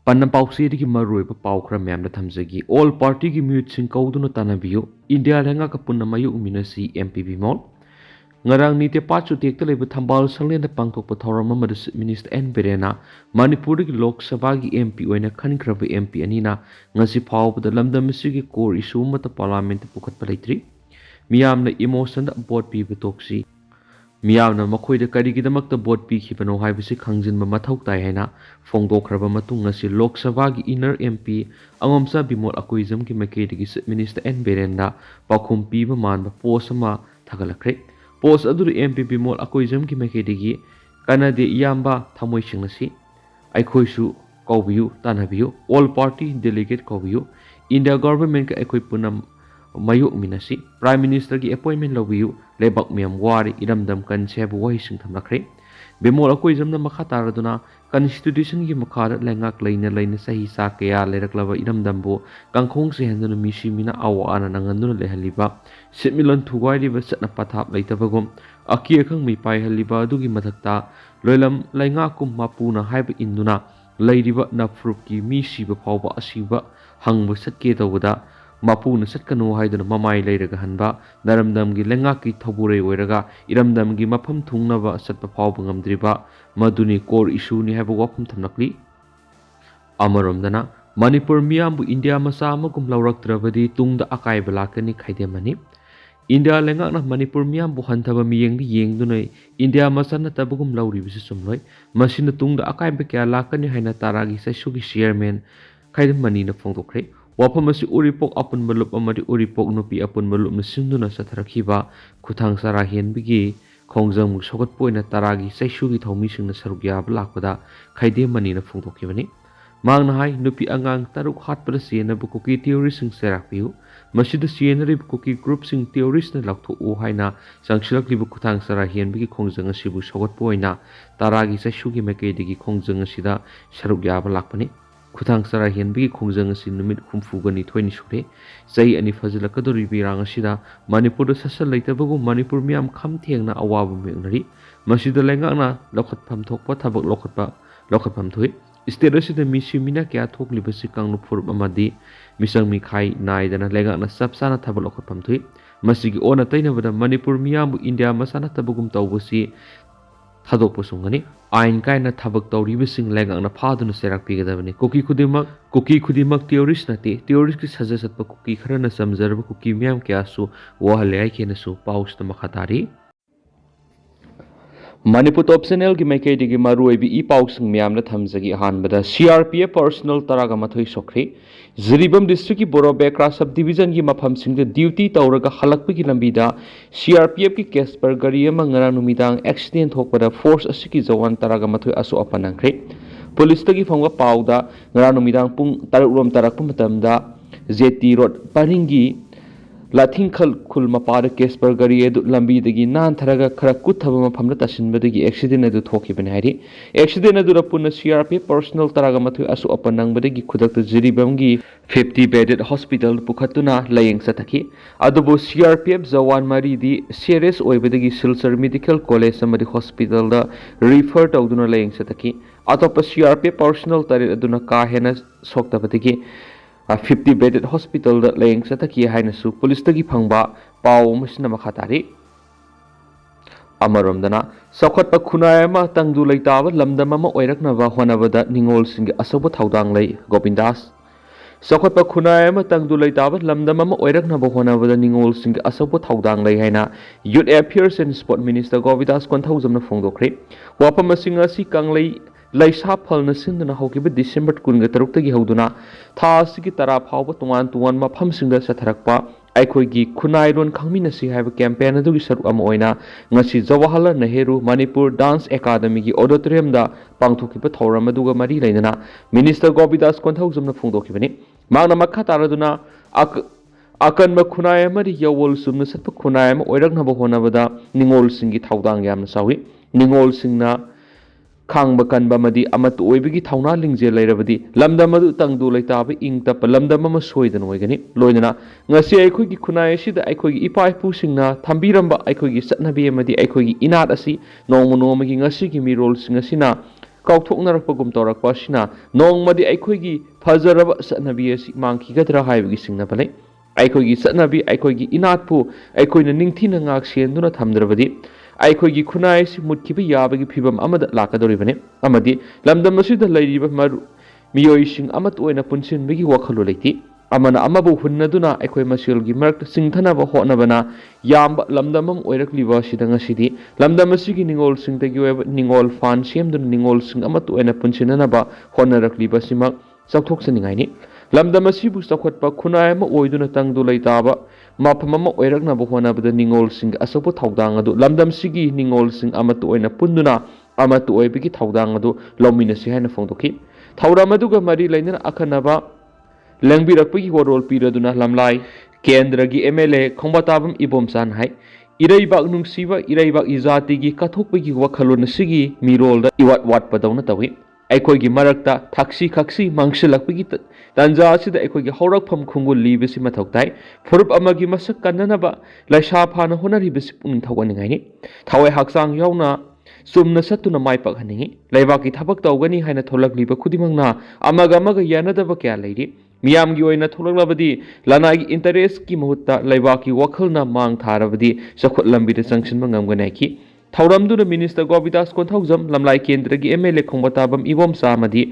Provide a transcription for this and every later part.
Panna Pausi Marui Paukra Mamda Tamzagi, all party mutes in Kauduno Tanabiyu, India Langa Kapunamayu Minasi MP Bimol. Ngarang ni te pachu tek tele thambal sanglen da pangtok pathora mama minister N Berena Manipur gi Lok Sabha gi MP oina khankrab MP anina ngasi phaw da lamdam sigi core issue mata parliament pukhat palaitri miyamna emotion da vote pi betoksi miyamna makhoi da kari gi damak ta vote pi khibano haibisi khangjin ma mathau tai haina fongdokhraba matung ngasi Lok Sabha gi inner MP angomsa Bimol Eikhoisu gi makai gi minister N Berena pakhum pi ba man ba posama thagalakre Post aduru MP Bimol Eikhoisu ki makedigi Kanade Eyamba Thamoi sengnasi Eikhoisu koubiyu tanabiyu all party delegate koubiyu India government ka Eikoi punam mayu minasi Prime Minister ki appointment lobiyu lebak miam wari iramdam kan sebu wahi sing thamlakre Bimol Eikhoisu na makataraduna Constitution ki makar lengak laina sahi sa kaya leraklaba iramdambo kangkhong se henduna misi mina awa ana nanganduna lehaliba sitmilon thugwai riba satna pathap leitabagum aki akhang mi pai haliba adugi mathakta loilam lainga kum mapuna haiba induna leiriba nafrup ki misi ba phawba asiba hangba satke tawda mapuna satkanu haiduna mamai leiraga hanba naramdam gi lenga ki thobure oiraga iramdam gi mafam thungnaba satpa phawba ngamdriba maduni core issue ni haiba wafam thamnakli amaramdana Manipur miyambu India masa amagum lauraktrabadi tungda akai balakani khaidemani India lengak na Manipur miyambu hanthaba miyeng di yengduna India masa na tabugum lauri bisi sumloi masina tungda akai bekya lakani haina taragi saisugi chairman khaidemani na phongdokre wafam asi uripok apun malup amadi uripok nupi apun malup na sinduna satharakhiba khuthang sara henbigi khongjang mu sokat poina taragi saisugi thomi singna sarugya blakpada khaidemani na phongdokhibani Mang hai nupi angang taruk hat pada siena bukuki teoris sing serakpiu masida siena ri bukuki group sing teoris na lakto o haina sangsilak li bukutang sarahian bigi khongjang asibu sogot poina taragi saisugi mekai digi khongjang asida sarugya balakpani khutang sarahian bigi khongjang asi numit khumfugani thoini sure sai ani fazila kadori birang asida Manipur sasal leitabagu Manipur miam kham thengna awabu mengnari masida lengakna lokhat pham thokpa thabak lokhat pham thoi State asida misi mina kya thokli basi kanglu phurup amadi misang mikhai naidana lengakna sapsana thabak lokhat pham thoi masigi ona tainabada Manipur miyambu India masana tabagum tawbusi thadok pusungani ain kaina thabak tawri bising lengakna phaduna serak pigadabani koki khudimak theorist nate theorist ki sajasat pa koki kharana samjarba koki miyam kya su wahale ai kena su paus na makhatari Manipur optional ki makai digi maru ebi I pausing miyam na thamjagi hanbada CRPF personal taraga mathoi sokre Ziribam district ki Borobekra subdivision ki mafam singda duty tawraga halakpi ki lambida CRPF ki Casper gari ama ngarang numidang accident thokpada force asiki jawan taraga mathoi asu apanangkre police tagi phangwa pauda ngarang numidang pung taruk rom tarakpa matamda JT road paringi Lathing khul mapara Casper gari edu lambi dagi nan tharaga khara kuthaba mafamna tasinbadagi accident edu thokibani hari accident edu rapuna CRPF personal taraga mathu asu apanang badagi khudakta jiribamgi 50 bedded hospital pukhatuna layeng sathaki adubo CRPF jawan mari di serious oibadagi Silchar medical college amadi hospital da refer tawduna layeng sathaki atopa CRPF personal tare aduna ka hena soktabadagi 50 bedded hospital da layeng sataki haina su police tagi phangba paw musna makhatari amaramdana sakhatpa khunai ma tangdu leitaba lamdam ama oiraknaba honabada ningol sing asoba thaudang lei Gopindas sakhatpa khunai ma tangdu leitaba lamdam ama oiraknaba honabada ningol sing asoba thaudang lei haina youth affairs and sport minister Gopindas konthaujamna phongdokre wapam singa si kanglei Laisa phalna sinduna hokiba December 23 tagi hoduna tha asigi tara phawba tungan mafam singda satharakpa Eikhoigi khunai ron khangminasi haiba campaign adugi saru ama oina ngasi Jawaharlal Nehru Manipur Dance Academy gi auditorium da pangthokiba thoram aduga mari leina minister Gopindas konthaujamna phongdokibani magna makha taraduna akan ma khunai amari yawol sumna satpa khunai ama oiraknaba honabada ningol singi thaudang yamna sawi ningol singna Khang bakan bamadi amat oibigi thauna lingje lairabadi lamdam adu tangdu laitaba ing tap lamdam ama soidan oigani loinana ngasi Eikhoigi khunai asida Eikhoigi ipa ipu singna thambiramba Eikhoigi satnabi amadi Eikhoigi inat asi nongmagi ngasi gi mirol singasina ꯀꯥꯎꯊꯣꯛꯅꯔꯛꯄꯒꯨꯝ ꯇꯧꯔꯛꯄ ꯑꯁꯤꯅ ꯅꯣꯡꯃꯗꯤ ꯑꯩꯈꯣꯏꯒꯤ ꯐꯖꯔꯕ ꯆꯠꯅꯕꯤ ꯑꯁꯤ ꯃꯥꯡꯈꯤꯒꯗ꯭ꯔꯥ ꯍꯥꯏꯕꯒꯤ ꯆꯤꯡꯅꯕ ꯂꯩ ꯑꯩꯈꯣꯏꯒꯤ ꯆꯠꯅꯕꯤ ꯑꯩꯈꯣꯏꯒꯤ ꯏꯅꯥꯠꯄꯨ ꯑꯩꯈꯣꯏꯅ ꯅꯤꯡꯊꯤꯅ ꯉꯥꯛ ꯁꯦꯟꯗꯨꯅ ꯊꯝꯗ꯭ꯔꯕꯗꯤ ꯑꯩꯈꯣꯏꯒꯤ ꯈꯨꯟꯅꯥꯏ ꯑꯁꯤ ꯃꯨꯠꯈꯤꯕ ꯌꯥꯕꯒꯤ ꯐꯤꯕꯝ ꯑꯃꯗ ꯂꯥꯛꯀꯗꯧꯔꯤꯕꯅꯤ ꯑꯃꯗꯤ ꯂꯝꯗꯝ ꯑꯁꯤꯗ ꯂꯩꯔꯤꯕ ꯃꯤꯑꯣꯏꯁꯤꯡ ꯑꯃꯠꯇ ꯑꯣꯏꯅ ꯄꯨꯟꯁꯤꯟꯕꯒꯤ ꯋꯥꯈꯜꯂꯣꯟ ꯂꯩꯇꯦ ꯑꯃꯅ ꯑꯃꯕꯨ ꯍꯨꯟꯅꯗꯨꯅ ꯑꯩꯈꯣꯏ ꯃꯁꯦꯜꯒꯤ ꯃꯔꯛꯇ ꯆꯤꯡꯊꯅꯕ ꯍꯣꯠꯅꯕꯅ ꯌꯥꯝꯕ ꯂꯝꯗꯝ ꯑꯃ ꯑꯣꯏꯔꯛꯂꯤꯕ ꯑꯁꯤꯗ ꯉꯁꯤꯗꯤ ꯂꯝꯗꯝ ꯑꯁꯤꯒꯤ ꯅꯤꯡꯉꯣꯜꯁꯤꯡꯗꯒꯤ ꯑꯣꯏꯕ ꯅꯤꯡꯉꯣꯜ ꯐꯥꯟ ꯁꯦꯝꯗꯨꯅ ꯅꯤꯡꯉꯣꯜꯁꯤꯡ ꯑꯃꯠꯇ ꯑꯣꯏꯅ ꯄꯨꯟꯁꯤꯟꯅꯅꯕ ꯍꯣꯠꯅꯔꯛꯂꯤꯕ ꯑꯁꯤꯃꯛ ꯆꯥꯎꯊꯣꯛꯆꯅꯤꯡꯉꯥꯏꯅꯤ ꯂꯝꯗꯝ ꯑꯁꯤꯕꯨ ꯆꯥꯎꯈꯠꯄ ꯈꯨꯟꯅꯥꯏ ꯑꯃ ꯑꯣꯏꯗꯨꯅ ꯇꯪꯗꯨ ꯂꯩꯇꯥꯕ ꯃꯐꯝ ꯑꯃ ꯑꯣꯏꯔꯛꯅꯕ ꯍꯣꯠꯅꯕꯗ ꯅꯤꯡꯉꯣꯜꯁꯤꯡꯒꯤ ꯑꯆꯧꯕ ꯊꯧꯗꯥꯡ ꯑꯗꯨ ꯂꯝꯗꯝꯁꯤꯒꯤ ꯅꯤꯡꯉꯣꯜꯁꯤꯡ ꯑꯃꯠꯇ ꯑꯣꯏꯅ ꯄꯨꯟꯗꯨꯅ ꯑꯃꯠꯇ ꯑꯣꯏꯕꯒꯤ ꯊꯧꯗꯥꯡ ꯑꯗꯨ ꯂꯧꯃꯤꯟꯅꯁꯤ ꯍꯥꯏꯅ ꯐꯣꯡꯗꯣꯛꯈꯤ ꯊꯧꯔꯝ ꯑꯗꯨꯒ ꯃꯔꯤ ꯂꯩꯅꯅ ꯑꯈꯟꯅꯕ ꯂꯦꯡꯕꯤꯔꯛꯄꯒꯤ ꯋꯥꯔꯣꯜ ꯄꯤꯔꯗꯨꯅ ꯂꯝꯂꯥꯏ ꯀꯦꯟꯗ꯭ꯔꯒꯤ MLA ꯈꯣꯡꯕꯥꯇꯥꯕꯝ ꯏꯕꯣꯝꯆꯥꯅ ꯍꯥꯏ ꯏꯔꯩꯕꯥꯛ ꯅꯨꯡꯁꯤꯕ ꯏꯔꯩꯕꯥꯛ ꯖꯥꯇꯤꯒꯤ ꯀꯠꯊꯣꯛꯄꯒꯤ ꯋꯥꯈꯜꯂꯣꯟ ꯑꯁꯤꯒꯤ ꯃꯤꯔꯣꯜꯗ ꯏꯋꯥꯠ ꯋꯥꯠꯄꯗꯧꯅ ꯇꯧꯏ ꯑꯩꯈꯣꯏꯒꯤ ꯃꯔꯛꯇ ꯊꯛꯁꯤ ꯈꯛꯁꯤ ꯃꯥꯡꯁꯤꯜꯂꯛꯄꯒꯤ ꯇꯥꯟꯖꯥ ꯑꯁꯤꯗ ꯑꯩꯈꯣꯏꯒꯤ ꯍꯧꯔꯛꯐꯝ ꯈꯣꯡꯒꯨꯜ ꯂꯤꯕꯁꯤ ꯃꯊꯧ ꯇꯥꯏ ꯐꯨꯔꯨꯞ ꯑꯃꯒꯤ ꯃꯁꯛ ꯀꯟꯅꯅꯕ ꯂꯩꯁꯥ ꯐꯥꯅ ꯍꯣꯠꯅꯔꯤꯕꯁꯤ ꯄꯨꯛꯅꯤꯡ ꯊꯧꯒꯠꯅꯤꯡꯉꯥꯏꯅꯤ ꯊꯋꯥꯏ ꯍꯛꯆꯥꯡ ꯌꯥꯎꯅ ꯆꯨꯝꯅ ꯆꯠꯇꯨꯅ ꯃꯥꯏ ꯄꯥꯛꯍꯟꯅꯤꯡꯉꯤ ꯂꯩꯕꯥꯛꯀꯤ ꯊꯕꯛ ꯇꯧꯒꯅꯤ ꯍꯥꯏꯅ ꯊꯣꯛꯂꯛꯂꯤꯕ ꯈꯨꯗꯤꯡꯃꯛꯅ ꯑꯃꯒ ꯌꯥꯅꯗꯕ ꯀꯌా ꯂꯩꯔꯤ ꯃꯤꯌꯥꯝꯒꯤ ꯑꯣꯏꯅ ꯊꯣꯛꯂꯛꯂꯕꯗꯤ ꯂꯅꯥꯏꯒꯤ ꯏꯟꯇꯔꯦꯁꯀꯤ ꯃꯍꯨꯠꯇ ꯂꯩꯕꯥꯛꯀꯤ ꯋꯥꯈꯜꯅ ꯃꯥꯡ ꯊꯥꯔꯕꯗꯤ ꯆꯥꯎꯈꯠ ꯂꯝꯕꯤꯗ ꯆꯪꯁꯤꯟꯕ ꯉꯝꯒꯅꯤ ꯍꯥꯏꯈꯤ ꯊꯧꯔꯝꯗꯨꯅ ꯃꯤꯅꯤꯁꯇꯔ ꯒꯣꯕꯤꯗꯥꯁ ꯀꯣꯟꯊꯧꯖꯝ ꯂꯝꯂꯥꯏ ꯀꯦꯟꯗ꯭ꯔꯒꯤ MLA ꯈꯣꯡꯕꯥꯇꯥꯕꯝ ꯏꯕꯣꯝꯆꯥ ꯑꯃꯗꯤ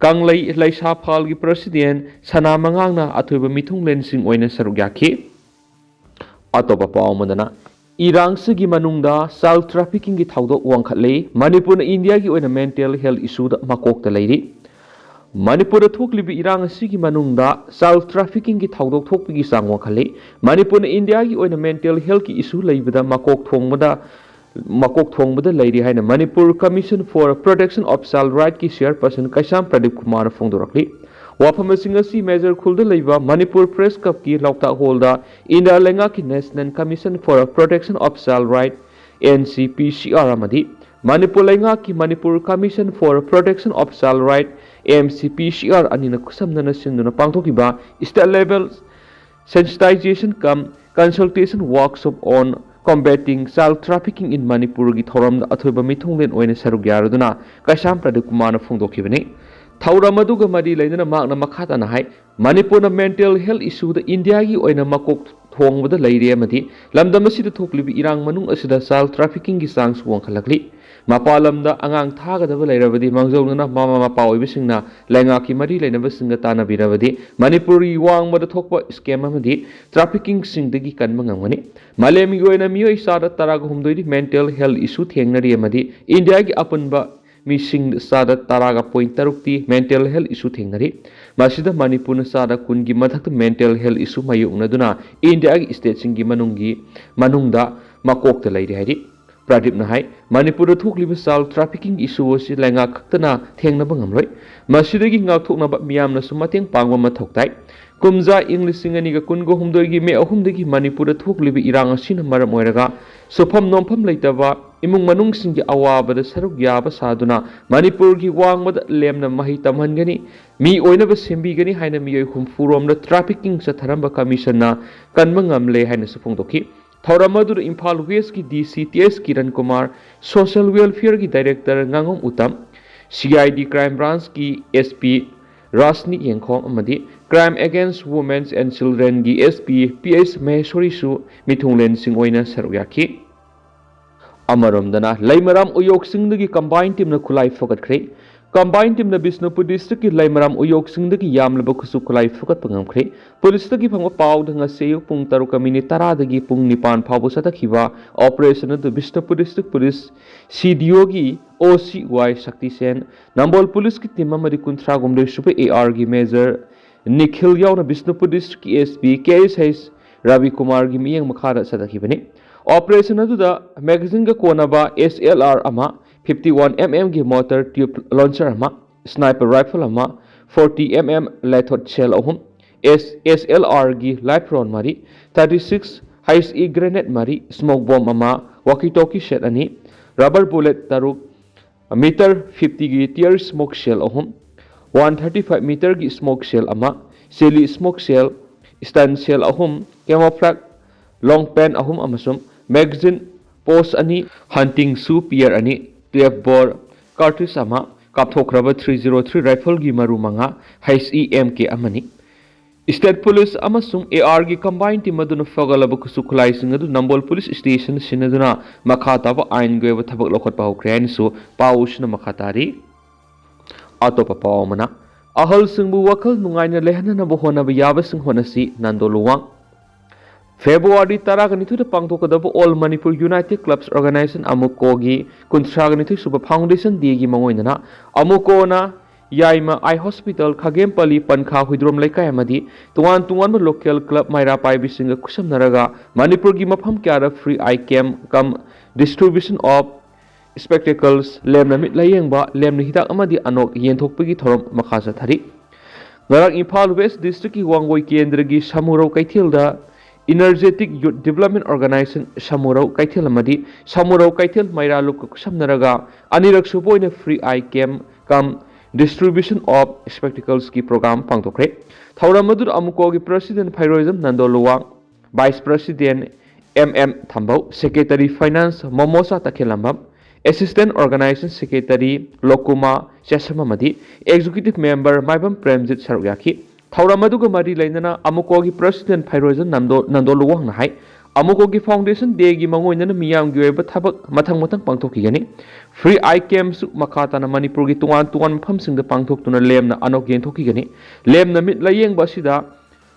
ꯀꯪꯂꯩ ꯂꯩꯁꯥꯐꯥꯜꯒꯤ ꯄ꯭ꯔꯁꯤꯗꯦꯟ ꯁꯅꯥ ꯃꯉꯥꯡꯅ ꯑꯊꯣꯏꯕ ꯃꯤꯊꯨꯡꯂꯦꯟꯁꯤꯡ ꯑꯣꯏꯅ ꯁꯔꯨꯛ ꯌꯥꯈꯤ ꯑꯇꯣꯞꯄ ꯄꯥꯎ ꯑꯃꯗꯅ ꯏꯔꯥꯡꯁꯤꯒꯤ ꯃꯅꯨꯡꯗ ꯆꯥꯏꯜ ꯇ꯭ꯔꯥꯐꯤꯀꯤꯡꯒꯤ ꯊꯧꯗꯣꯛ ꯋꯥꯡꯈꯠꯂꯤ ꯃꯅꯤꯄꯨꯔꯅ ꯏꯟꯗꯤꯌꯥꯒꯤ ꯑꯣꯏꯅ ꯃꯦꯟꯇꯦꯜ ꯍꯦꯜꯊ ꯏꯁꯨꯗ ꯃꯀꯣꯛꯇ ꯂꯩꯔꯤ ꯃꯅꯤꯄꯨꯔꯗ ꯊꯣꯛꯂꯤꯕ ꯏꯔꯥꯡ ꯑꯁꯤꯒꯤ ꯃꯅꯨꯡꯗ ꯆꯥꯏꯜ ꯇ꯭ꯔꯥꯐꯤꯀꯤꯡꯒꯤ ꯊꯧꯗꯣꯛ ꯊꯣꯛꯄꯒꯤ ꯆꯥꯡ ꯋꯥꯡꯈꯠꯂꯤ ꯃꯅꯤꯄꯨꯔꯅ ꯏꯟꯗꯤꯌꯥꯒꯤ ꯑꯣꯏꯅ ꯃꯦꯟꯇꯦꯜ ꯍꯦꯜꯊꯀꯤ ꯏꯁꯨ ꯂꯩꯕꯗ ꯃꯀꯣꯛ ꯊꯣꯡꯕꯗ ꯂꯩꯔꯤ ꯍꯥꯏꯅ Manipur commission for protection of child ꯔꯥꯏꯠꯀꯤ ꯆꯤꯌꯔꯄꯔꯁꯟ ꯀꯩꯁꯥꯝ ꯄ꯭ꯔꯗꯤꯞ ꯀꯨꯃꯥꯔꯅ ꯐꯣꯡꯗꯣꯔꯛꯂꯤ ꯋꯥꯐꯝꯁꯤꯡ ꯑꯁꯤ ꯃꯦꯖꯔ ꯈꯨꯜꯗ ꯂꯩꯕ ꯃꯅꯤꯄꯨꯔ ꯄ꯭ꯔꯦꯁ ꯀ꯭ꯂꯕꯀꯤ ꯂꯧꯇꯥꯛ ꯍꯣꯜꯗ ꯏꯟꯗꯤꯌꯥ ꯂꯩꯉꯥꯛꯀꯤ national commission for protection of child rights NCPCR amadi Manipur Laingaki Manipur Commission for Protection of Child Right MCPCR anina kusamnana sinduna pangthokiba state level sensitization cum consultation workshop on combating child trafficking in Manipur gi thoramda athoiba mithunglen oina saruk yaraduna Kaisham Pradip Kumar na phongdokhibani thauram aduga mari leidana makna makhatana hai Manipur na mental health issue da India gi oina makok thongbada leire amadi lamdam asida thoklibi irang manung asida child trafficking gi changs wangkhalakli mapalamda angang thagadaba leirabadi mangjawnana mama mapa oibisingna laingaki mari leinabasinga tanabirabadi Manipuri wangmada thokpa scam amadi trafficking singdagi kanma ngamgani malemi gi oina miyoi sada taraga humdoi mental health issue thengnari amadi India gi apunba Missing Sada Taraga point tarukti mental health issue thingnari Masida Manipur Sada kungi mathak mental health issue mayunaduna India state singi manungda makok the lady hari Pradip Nahai Manipur thukliba child trafficking issue si lenga kaktana thengna bangamloi Masidagi ngakthokna ba miyamna sumateng pangwa mathoktai Kumza English singaniga kungo humdoigi me ahumdagi Manipur thukliba irang asina maram oiraga Sofam nompam leitaba imung manung singi awabada saruk yaba saduna Manipur gi wangmada lemna mahi tamhangani mi oinaba sembigani haina miyoi humfuromda trafficking sa tharamba commission na kanma ngamle haina sufongdoki Thauramadu Imphal West ki DC TS Kiran Kumar Social Welfare ki Director Ngangom Utam CID Crime Branch ki SP Rasni Yengkhom amadi Crime Against Women and Children ki SP PS Maheshwari su mithunglen sing oina saruyaki Amaromdana Laimaram Uyok Singdagi combined team na Kulai Fokat Kre Combined team na Bisnupur district ki Laimaram Uyok Singdagi Yamlaba Kusu Kulai Fokat Pangam Kre Police tagi phangwa paw danga seyu pung taruka minute tara dagi pung nipan phabu satakhiba operation adu Bisnupur district police CDO gi OCY Shakti Sen Nambol police ki team amari kunthra gomde super AR gi major Nikhil yauna Bisnupur district ki SP KSH Ravi Kumar gi miyeng makhara sadakhibani Operation aduda magazine ga konaba SLR ama 51mm gi motor tube launcher ama sniper rifle ama 40mm lethot shell ahum SLR gi live round mari 36 high E grenade mari smoke bomb ama walkie talkie set ani rubber bullet taruk meter 50 gi tear smoke shell ahum 135 meter gi smoke shell ama silly smoke shell stun shell ahum camouflage long pen ahum amasum magazine post ani hunting shoe pair ani 12 bore cartridge ama kapthokraba 303 rifle gi maru manga HEMK amani State Police amasung AR gi combined team aduna fagalaba kusu khulai sing adu Nambol Police Station sinaduna makata ba ain goeba thabak lokhat pa hokre ani su pausna makatari atopa pawmana ahal singbu wakal nungaina lehna na bohona ba yaba sing honasi nandoluwang February 12 pangthokadaba All Manipur United Clubs Organization Amuko gi 39 suba foundation di gi mangoinana Amuko na Yaima Eye Hospital Khagempali Pankha Huidrom Laikai amadi tuan local club Maira Pai bisinga kusamnaraga Manipur gi mafam kyara free eye cam kam distribution of spectacles lemna mit layengba lemna hidak amadi anok yenthokpagi thorom makha sathari ngarak Imphal West District ki Wangoi Kendra gi Samurau Kaithilda Energetic Youth Development Organization Samurau Kaithil amadi Samurau Kaithil Maira luk kusamnaraga anirak suboina free eye cam kam distribution of spectacles ki program pangtokre thauramadu amuko gi president Phairoism Nandoluwa vice president Thambau secretary finance Momosa Takhelambam assistant organization secretary Lokuma Chesamamadi executive member Maibam Premjit Saruyaki thauramadu ga mari lainana amuko gi president Phairoism Nandoluwa na hai amuko gi foundation day gi mangoinana miyam gi weba thabak mathang pangthoki gani free eye camps makata na Manipur gi tuan mafam singda pangthok tuna lemna anok yenthoki gani lemna mit layeng ba sida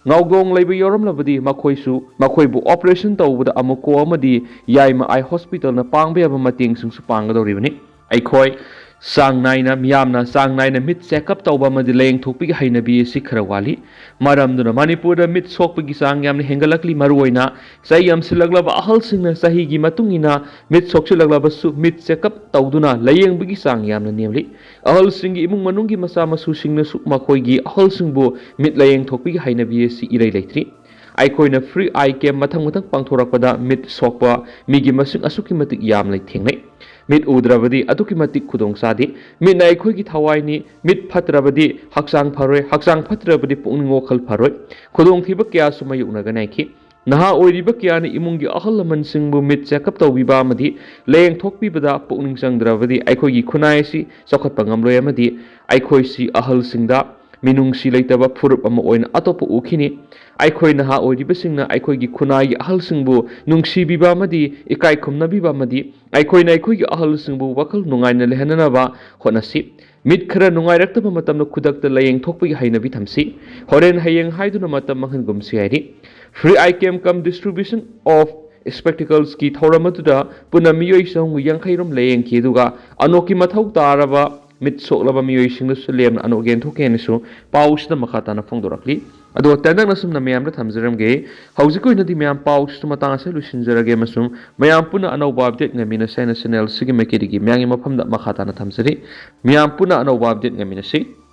ngaugong leiba yoram labadi makhoibu operation tawbada amuko amadi yaima eye hospital na pangbe aba mating sing su panggadori bani aikhoi Sangnaina miyamna sangnaina mit check up tawba madi leng thokpi gi hainabi si khara wali maramduna Manipur da mit sokpi gi sang yamna hengalakli maruoina sai yam silaglaba ahal singna sahi gi matungina mit sokchilaglaba su mit check up tawduna layeng bi gi sang yamna nemli ahal singi imung manungi masa masu singna su makhoi gi ahal singbu mit layeng thokpi gi hainabi si irai leitri Eikhoina free eye cam mathang pangthorakpada mit sokpa migi masing asuki matik yam lai thengnai mit udrabadi atuki matik khudong sadi mit na ekhoi gi thawai ni mit phatrabadi haksang phatrabadi pungning okhal pharoi khudong thiba kya sumayu naganai ki naha oiriba kya ni imungi ahal laman singbu mit checkup tawbiba amadi leng thokpi bada pungning sangdrabadi ekhoi gi khunai si chokhat pangamloi amadi ekhoi si ahal singda minung si leitaba phurup ama oina atopu ukhini Eikhoy naha oiriba singna eikhoy gi khunai gi ahal singbu nungsi biba amadi ikai khumna biba amadi eikhoy na eikhoy gi ahal singbu wakal nungaina lehanana ba honasi mit khara nungai raktaba matamna khudakta layeng thokpi gi hainabi thamsi horen hayeng haiduna matam manghan gumsi hairi free eye cam come distribution of spectacles ki thoramatuda punamiyoi song yangkhairom layeng ki duga anoki mathau taraba mit soklaba miyoi singna sulem anogen thokenisu pausda makata na phongdorakli ado tandang nasum na mayam da thamjaram ge haujiko inadi mayam paus tu matang ase lusinjarage masum mayam puna anauba update ngamina sai national sigi mekedi gi mayang mafam da makhata na thamjari mayam puna anauba update ngamina si